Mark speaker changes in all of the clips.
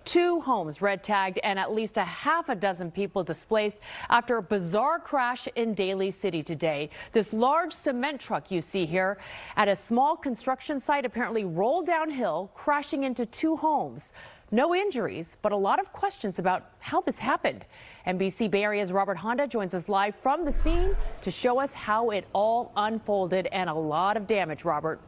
Speaker 1: 2 homes red tagged and at least a half a dozen people displaced after a bizarre crash in Daly City today. This large cement truck you see here at a small construction site apparently rolled downhill, crashing into 2 homes. No injuries, but a lot of questions about how this happened. NBC Bay Area's Robert Handa joins us live from the scene to show us how it all unfolded, and a lot of damage, Robert.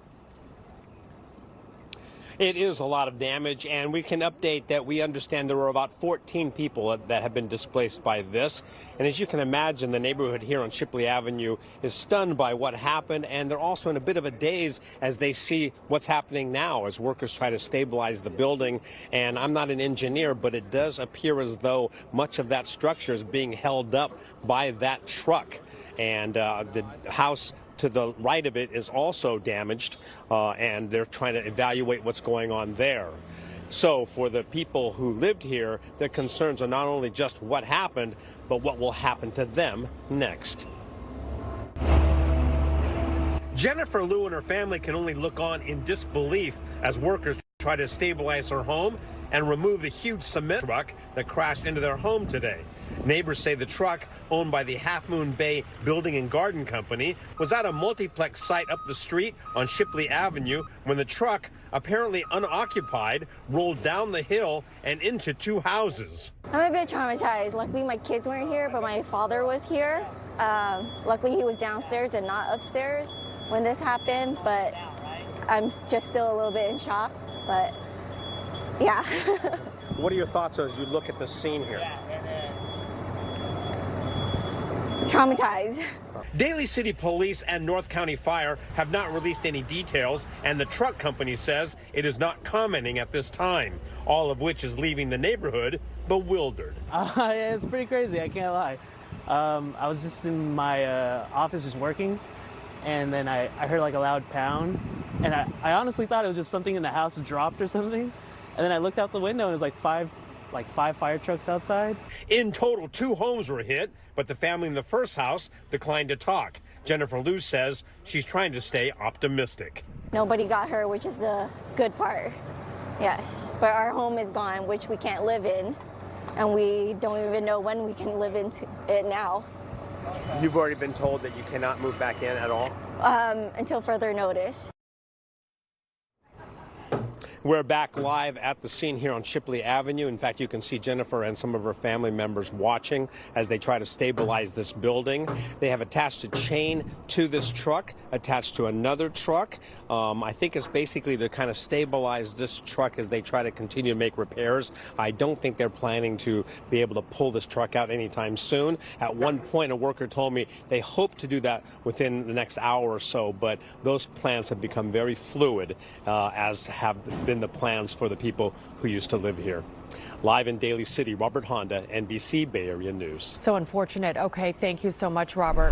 Speaker 2: It is a lot of damage, and we can update that we understand there were about 14 people that have been displaced by this. And as you can imagine, the neighborhood here on Shipley Avenue is stunned by what happened, and they're also in a bit of a daze as they see what's happening now as workers try to stabilize the building. And I'm not an engineer, but it does appear as though much of that structure is being held up by that truck. And the house to the right of it is also damaged, and they're trying to evaluate what's going on there. So for the people who lived here, their concerns are not only just what happened, but what will happen to them next. Jennifer Lou and her family can only look on in disbelief as workers try to stabilize her home and remove the huge cement truck that crashed into their home today. Neighbors say the truck, owned by the Half Moon Bay Building and Garden Company, was at a multiplex site up the street on Shipley Avenue when the truck, apparently unoccupied, rolled down the hill and into 2 houses.
Speaker 3: I'm a bit traumatized. Luckily, my kids weren't here, but my father was here. Luckily, he was downstairs and not upstairs when this happened, but I'm just still a little bit in shock, but yeah.
Speaker 2: What are your thoughts as you look at the scene here?
Speaker 3: Traumatized.
Speaker 2: Daly City Police and North County Fire have not released any details, and the truck company says it is not commenting at this time, all of which is leaving the neighborhood bewildered.
Speaker 4: It's pretty crazy, I can't lie. I was just in my office just working, and then I heard like a loud pound, and I honestly thought it was just something in the house dropped or something, and then I looked out the window and it was like five fire trucks outside.
Speaker 2: In total, 2 homes were hit, but the family in the first house declined to talk. Jennifer Lou says she's trying to stay optimistic.
Speaker 3: Nobody got hurt, which is the good part. Yes, but our home is gone, which we can't live in, and we don't even know when we can live into it now.
Speaker 2: You've already been told that you cannot move back in at all?
Speaker 3: Until further notice.
Speaker 2: We're back live at the scene here on Shipley Avenue. In fact, you can see Jennifer and some of her family members watching as they try to stabilize this building. They have attached a chain to this truck, attached to another truck. I think it's basically to kind of stabilize this truck as they try to continue to make repairs. I don't think they're planning to be able to pull this truck out anytime soon. At one point, a worker told me they hope to do that within the next hour or so, but those plans have become very fluid, as have been the plans for the people who used to live here. Live in Daly City, Robert Handa, NBC Bay Area News.
Speaker 1: So unfortunate. Okay, thank you so much, Robert.